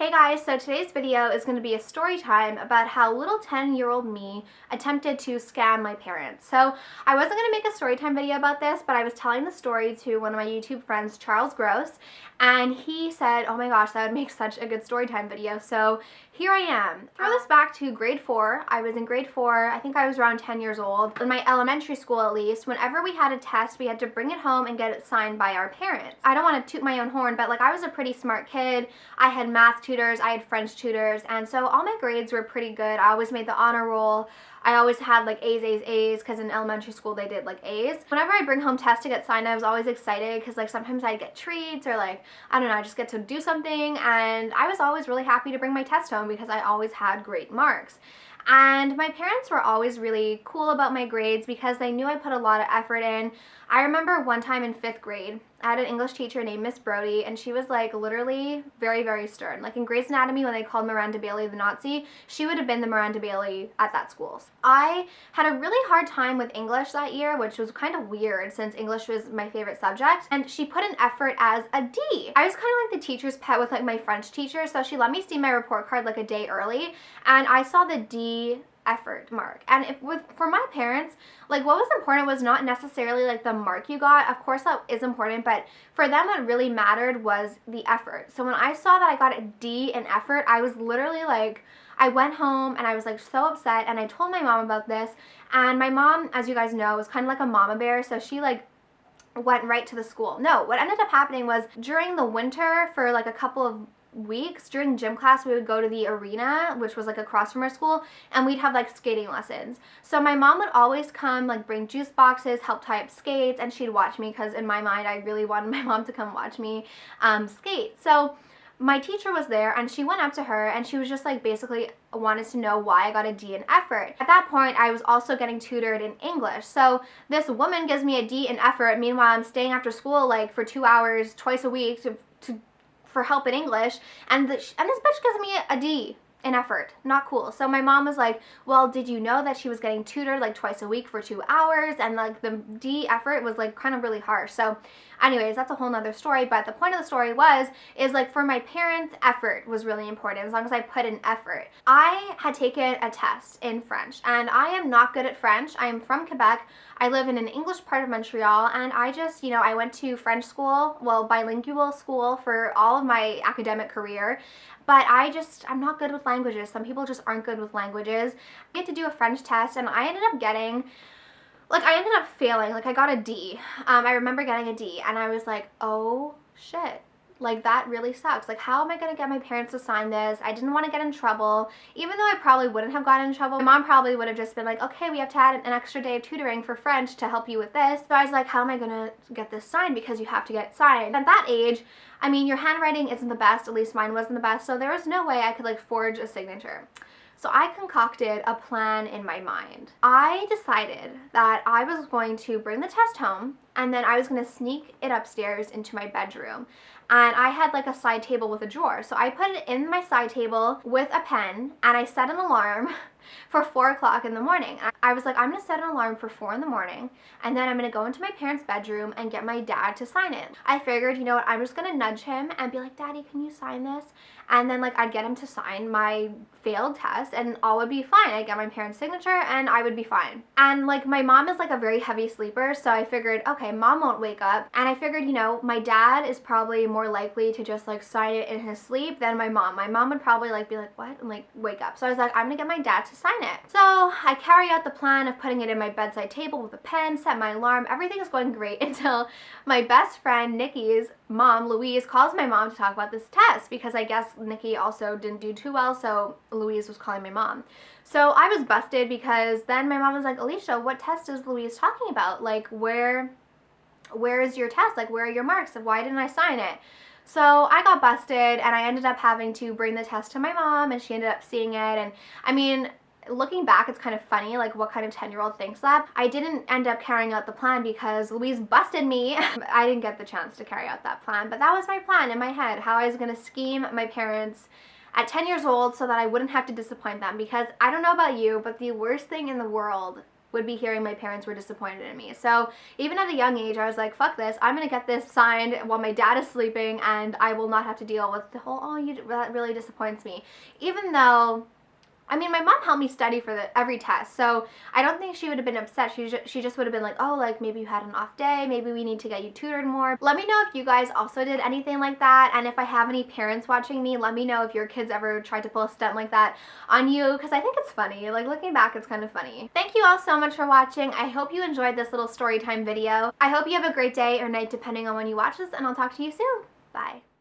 Hey guys, so today's video is going to be a story time about how little 10-year-old me attempted to scam my parents. So I wasn't going to make a story time video about this, but I was telling the story to one of my YouTube friends, Charles Gross, and he said, oh my gosh, that would make such a good story time video. So here I am. Throw this back to grade 4. I was in grade 4. I think I was around 10 years old. In my elementary school, at least, whenever we had a test, we had to bring it home and get it signed by our parents. I don't want to toot my own horn, but like I was a pretty smart kid. I had math tutors, I had French tutors, and so all my grades were pretty good. I always made the honor roll. I always had like A's, because in elementary school they did like A's. Whenever I bring home tests to get signed, I was always excited because like sometimes I'd get treats or like, I don't know, I just get to do something, and I was always really happy to bring my test home because I always had great marks. And my parents were always really cool about my grades because they knew I put a lot of effort in. I remember one time in 5th grade, I had an English teacher named Miss Brody, and she was like literally very, very stern. Like in Grey's Anatomy, when they called Miranda Bailey the Nazi, she would have been the Miranda Bailey at that school. I had a really hard time with English that year, which was kind of weird since English was my favorite subject, and she put an effort as a D. I was kind of like the teacher's pet with like my French teacher, so she let me see my report card like a day early, and I saw the D effort mark. And for my parents, like what was important was not necessarily like the mark you got. Of course that is important, but for them what really mattered was the effort. So when I saw that I got a D in effort, I was literally like, I went home and I was like so upset, and I told my mom about this, and my mom, as you guys know, was kind of like a mama bear, so she like went right to the school. No, what ended up happening was during the winter, for like a couple of weeks during gym class, we would go to the arena, which was like across from our school, and we'd have like skating lessons. So my mom would always come, like bring juice boxes, help tie up skates, and she'd watch me because in my mind I really wanted my mom to come watch me skate. So my teacher was there, and she went up to her and she was just like basically wanted to know why I got a D in effort. At that point I was also getting tutored in English, so this woman gives me a D in effort. Meanwhile I'm staying after school like for 2 hours twice a week for help in English, and this bitch gives me a D in effort. Not cool. So my mom was like, well, did you know that she was getting tutored like twice a week for 2 hours, and like the D effort was like kind of really harsh. So anyways, that's a whole nother story, but the point of the story is like for my parents, effort was really important, as long as I put in effort. I had taken a test in French, and I am not good at French. I am from Quebec. I live in an English part of Montreal, and I just, I went to French school, well, bilingual school for all of my academic career, but I'm not good with languages. Some people just aren't good with languages. I had to do a French test, and I ended up failing. Like I got a D. I remember getting a D, and I was like, oh shit. Like that really sucks. Like how am I gonna get my parents to sign this? I didn't want to get in trouble, even though I probably wouldn't have gotten in trouble. My mom probably would have just been like, okay, we have to add an extra day of tutoring for French to help you with this. So I was like, how am I gonna get this signed? Because you have to get it signed. At that age, I mean, your handwriting isn't the best, at least mine wasn't the best, so there was no way I could like forge a signature. So I concocted a plan in my mind. I decided that I was going to bring the test home, and then I was going to sneak it upstairs into my bedroom. And I had like a side table with a drawer. So I put it in my side table with a pen, and I set an alarm for 4 o'clock in the morning. I was like, I'm going to set an alarm for 4 in the morning, and then I'm going to go into my parents' bedroom and get my dad to sign it. I figured, you know what, I'm just going to nudge him and be like, Daddy, can you sign this? And then like I'd get him to sign my failed test, and all would be fine. I'd get my parents' signature and I would be fine. And like my mom is like a very heavy sleeper, so I figured, okay, mom won't wake up. And I figured, my dad is probably more likely to just like sign it in his sleep than my mom. My mom would probably like be like, what? And like wake up. So I was like, I'm gonna get my dad to sign it. So I carry out the plan of putting it in my bedside table with a pen, set my alarm. Everything is going great until my best friend Nikki's mom, Louise, calls my mom to talk about this test, because I guess Nikki also didn't do too well, so Louise was calling my mom. So I was busted, because then my mom was like, Alicia, what test is Louise talking about? Like, where is your test? Like, where are your marks? Why didn't I sign it? So I got busted, and I ended up having to bring the test to my mom, and she ended up seeing it. And I mean, looking back, it's kind of funny, like what kind of 10-year-old thinks that? I didn't end up carrying out the plan because Louise busted me. I didn't get the chance to carry out that plan, but that was my plan in my head, how I was going to scheme my parents at 10 years old so that I wouldn't have to disappoint them. Because I don't know about you, but the worst thing in the world would be hearing my parents were disappointed in me. So even at a young age, I was like, fuck this, I'm gonna get this signed while my dad is sleeping, and I will not have to deal with the whole, oh, that really disappoints me. Even though, I mean, my mom helped me study for every test, so I don't think she would have been upset. She just would have been like, oh, like, maybe you had an off day, maybe we need to get you tutored more. Let me know if you guys also did anything like that, and if I have any parents watching me, let me know if your kids ever tried to pull a stunt like that on you, because I think it's funny. Like, looking back, it's kind of funny. Thank you all so much for watching. I hope you enjoyed this little story time video. I hope you have a great day or night depending on when you watch this, and I'll talk to you soon. Bye.